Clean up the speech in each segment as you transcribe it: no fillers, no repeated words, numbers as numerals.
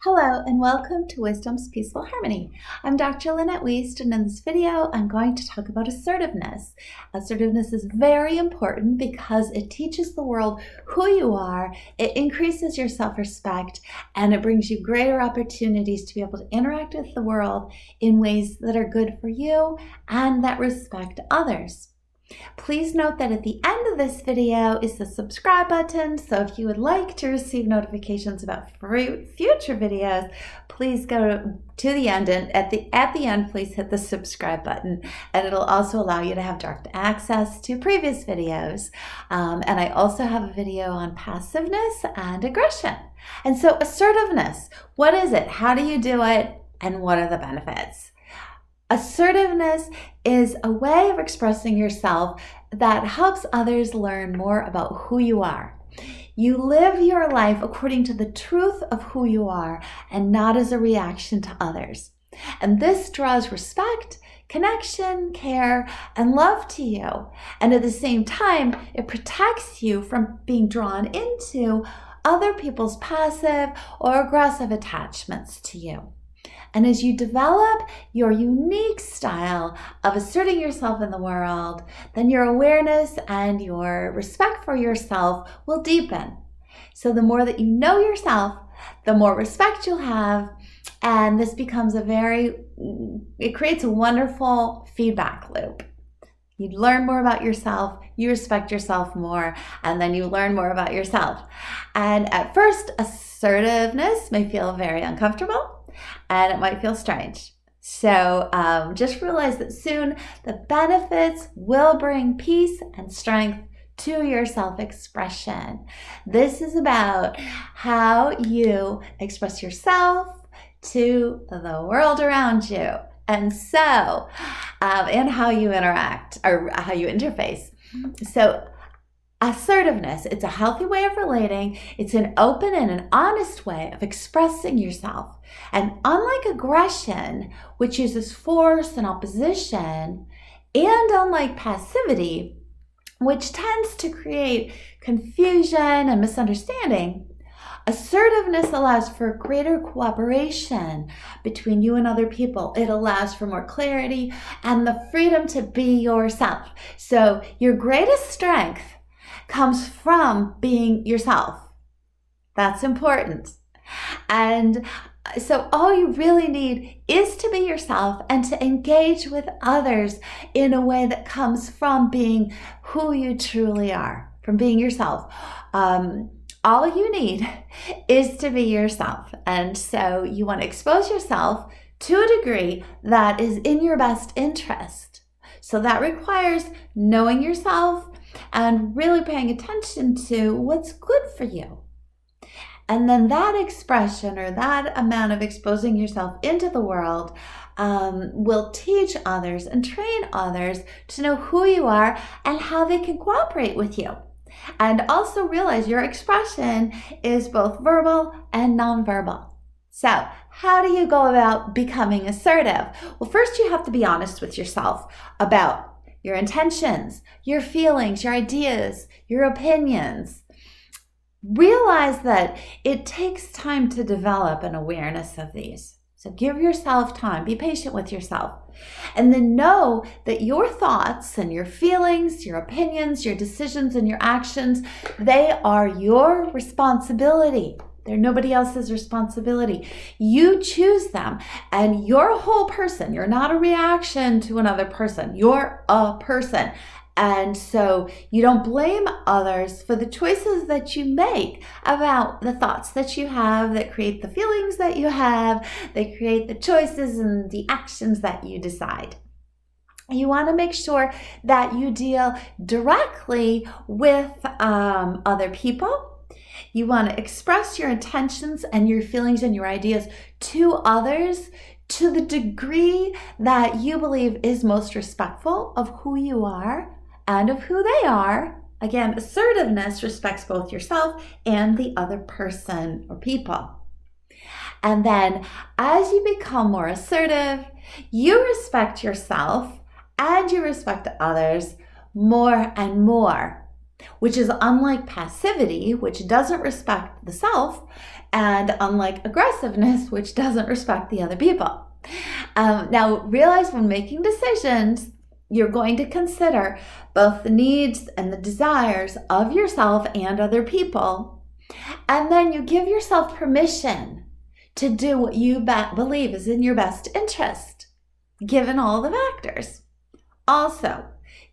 Hello and welcome to Wisdom's Peaceful Harmony. I'm Dr. Lynette Wiest, and in this video I'm going to talk about assertiveness. Assertiveness is very important because it teaches the world who you are, it increases your self-respect, and it brings you greater opportunities to be able to interact with the world in ways that are good for you and that respect others. Please note that at the end of this video is the subscribe button, so if you would like to receive notifications about future videos, please go to the end, and at the end please hit the subscribe button, and it'll also allow you to have direct access to previous videos. And I also have a video on passiveness and aggression. And so assertiveness, what is it? How do you do it? And what are the benefits? Assertiveness is a way of expressing yourself that helps others learn more about who you are. You live your life according to the truth of who you are and not as a reaction to others. And this draws respect, connection, care, and love to you. And at the same time, it protects you from being drawn into other people's passive or aggressive attachments to you. And as you develop your unique style of asserting yourself in the world, then your awareness and your respect for yourself will deepen. So the more that you know yourself, the more respect you'll have, and this becomes it creates a wonderful feedback loop. You learn more about yourself, you respect yourself more, and then you learn more about yourself. And at first, assertiveness may feel very uncomfortable, and it might feel strange. So just realize that soon the benefits will bring peace and strength to your self-expression. This is about how you express yourself to the world around you. And so, and how you interact or how you interface. So assertiveness, it's a healthy way of relating. It's an open and an honest way of expressing yourself. And unlike aggression, which uses force and opposition, and unlike passivity, which tends to create confusion and misunderstanding, assertiveness allows for greater cooperation between you and other people. It allows for more clarity and the freedom to be yourself. So your greatest strength comes from being yourself. That's important. And so all you really need is to be yourself and to engage with others in a way that comes from being who you truly are, from being yourself. All you need is to be yourself. And so you want to expose yourself to a degree that is in your best interest. So that requires knowing yourself and really paying attention to what's good for you. And then that expression or that amount of exposing yourself into the world will teach others and train others to know who you are and how they can cooperate with you. And also realize your expression is both verbal and nonverbal. So how do you go about becoming assertive? Well, first you have to be honest with yourself about your intentions, your feelings, your ideas, your opinions. Realize that it takes time to develop an awareness of these. So give yourself time, be patient with yourself. And then know that your thoughts and your feelings, your opinions, your decisions and your actions, they are your responsibility. They're nobody else's responsibility. You choose them, and you're a whole person. You're not a reaction to another person. You're a person. And so you don't blame others for the choices that you make about the thoughts that you have that create the feelings that you have, they create the choices and the actions that you decide. You want to make sure that you deal directly with other people. You want to express your intentions and your feelings and your ideas to others to the degree that you believe is most respectful of who you are and of who they are. Again, assertiveness respects both yourself and the other person or people. And then as you become more assertive, you respect yourself and you respect others more and more, which is unlike passivity, which doesn't respect the self and unlike aggressiveness, which doesn't respect the other people. Now, realize when making decisions, you're going to consider both the needs and the desires of yourself and other people. And then you give yourself permission to do what you believe is in your best interest, given all the factors. Also,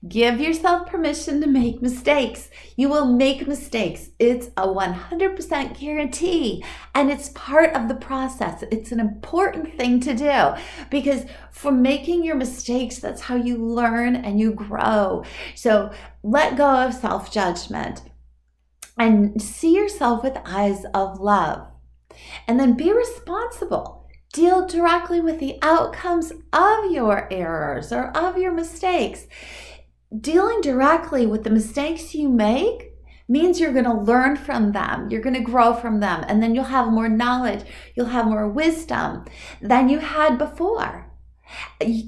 give yourself permission to make mistakes. You will make mistakes. It's a 100% guarantee, and it's part of the process. It's an important thing to do because from making your mistakes, that's how you learn and you grow. So let go of self-judgment and see yourself with eyes of love. And then be responsible. Deal directly with the outcomes of your errors or of your mistakes. Dealing directly with the mistakes you make means you're going to learn from them. You're going to grow from them. And then you'll have more knowledge. You'll have more wisdom than you had before.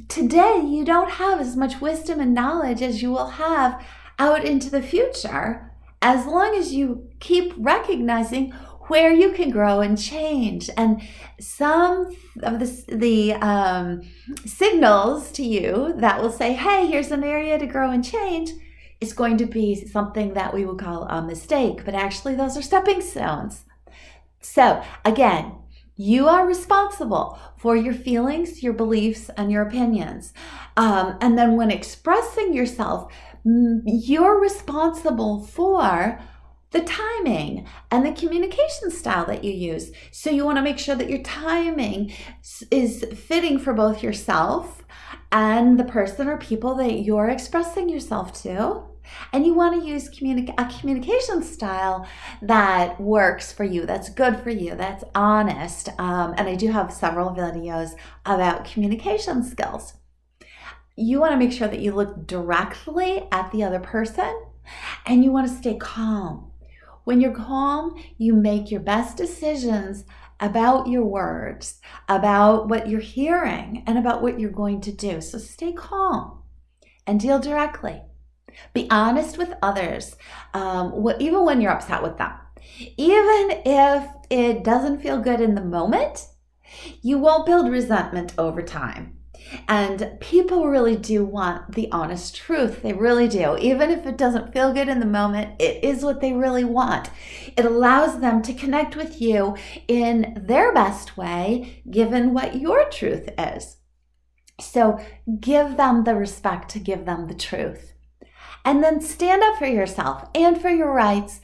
Today, you don't have as much wisdom and knowledge as you will have out into the future, as long as you keep recognizing where you can grow and change. And some of the signals to you that will say, hey, here's an area to grow and change, is going to be something that we would call a mistake, but actually those are stepping stones. So again, you are responsible for your feelings, your beliefs, and your opinions. And then when expressing yourself, you're responsible for the timing and the communication style that you use. So you want to make sure that your timing is fitting for both yourself and the person or people that you're expressing yourself to. And you want to use a communication style that works for you, that's good for you, that's honest. And I do have several videos about communication skills. You want to make sure that you look directly at the other person and you want to stay calm. When you're calm, you make your best decisions about your words, about what you're hearing, and about what you're going to do. So stay calm and deal directly. Be honest with others, even when you're upset with them. Even if it doesn't feel good in the moment, you won't build resentment over time. And people really do want the honest truth. They really do. Even if it doesn't feel good in the moment, it is what they really want. It allows them to connect with you in their best way, given what your truth is. So give them the respect to give them the truth. And then stand up for yourself and for your rights,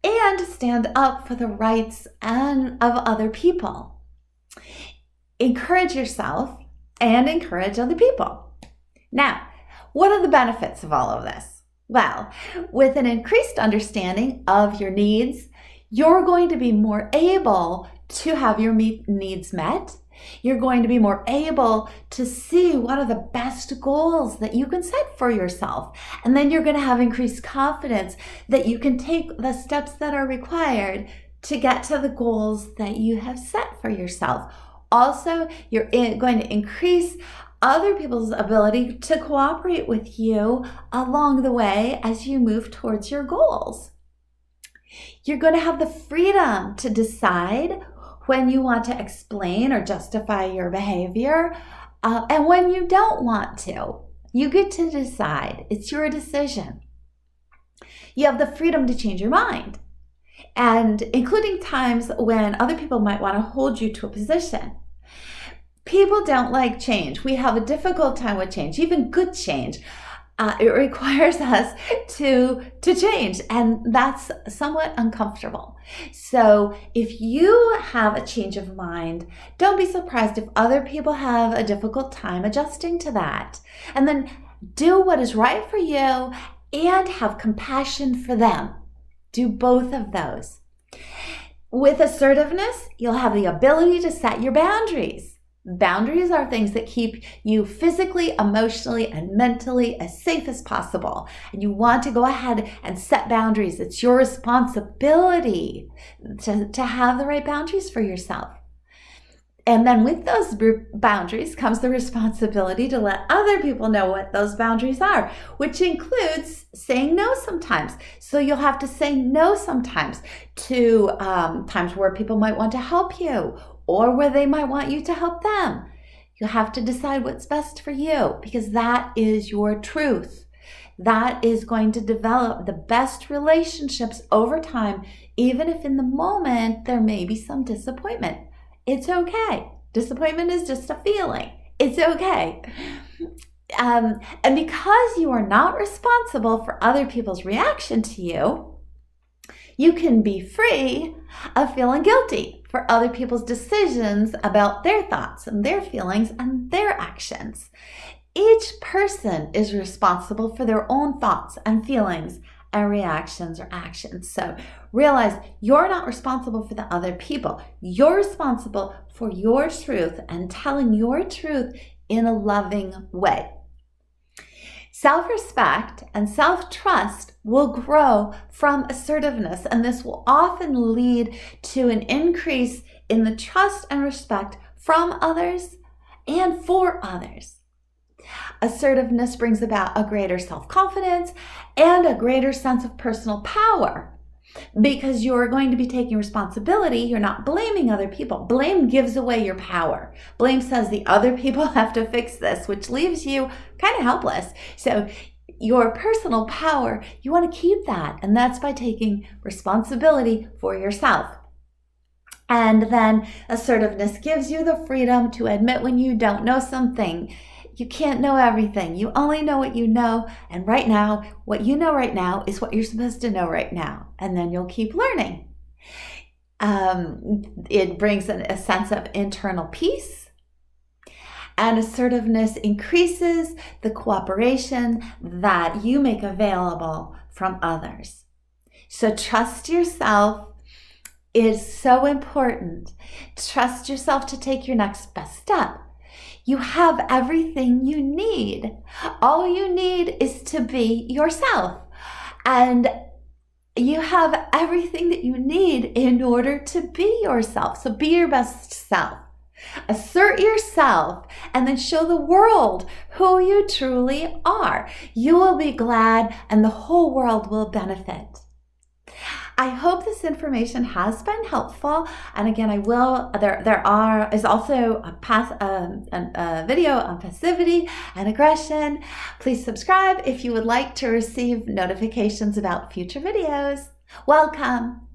and stand up for the rights of other people. Encourage yourself and encourage other people. Now, what are the benefits of all of this? Well, with an increased understanding of your needs, you're going to be more able to have your needs met. You're going to be more able to see what are the best goals that you can set for yourself. And then you're going to have increased confidence that you can take the steps that are required to get to the goals that you have set for yourself. Also, you're going to increase other people's ability to cooperate with you along the way as you move towards your goals. You're going to have the freedom to decide when you want to explain or justify your behavior, and when you don't want to. You get to decide. It's your decision. You have the freedom to change your mind, and including times when other people might want to hold you to a position. People don't like change. We have a difficult time with change, even good change. It requires us to change, and that's somewhat uncomfortable. So if you have a change of mind, don't be surprised if other people have a difficult time adjusting to that. And then do what is right for you and have compassion for them. Do both of those. With assertiveness, you'll have the ability to set your boundaries. Boundaries are things that keep you physically, emotionally, and mentally as safe as possible. And you want to go ahead and set boundaries. It's your responsibility to have the right boundaries for yourself. And then with those boundaries comes the responsibility to let other people know what those boundaries are, which includes saying no sometimes. So you'll have to say no sometimes to times where people might want to help you or where they might want you to help them. You have to decide what's best for you because that is your truth. That is going to develop the best relationships over time, even if in the moment there may be some disappointment. It's okay. Disappointment is just a feeling. It's okay. And because you are not responsible for other people's reaction to you, you can be free of feeling guilty for other people's decisions about their thoughts and their feelings and their actions. Each person is responsible for their own thoughts and feelings and reactions or actions. So realize you're not responsible for the other people. You're responsible for your truth and telling your truth in a loving way. Self-respect and self-trust will grow from assertiveness, and this will often lead to an increase in the trust and respect from others and for others. Assertiveness brings about a greater self-confidence and a greater sense of personal power because you're going to be taking responsibility. You're not blaming other people. Blame gives away your power. Blame says the other people have to fix this, which leaves you kind of helpless. So your personal power, you want to keep that, and that's by taking responsibility for yourself. And then assertiveness gives you the freedom to admit when you don't know something. You can't know everything. You only know what you know. And right now, what you know right now is what you're supposed to know right now. And then you'll keep learning. It brings a sense of internal peace. And assertiveness increases the cooperation that you make available from others. So trust yourself is so important. Trust yourself to take your next best step. You have everything you need. All you need is to be yourself. And you have everything that you need in order to be yourself. So be your best self. Assert yourself and then show the world who you truly are. You will be glad and the whole world will benefit. I hope this information has been helpful. And again, there is also a video on passivity and aggression. Please subscribe if you would like to receive notifications about future videos. Welcome.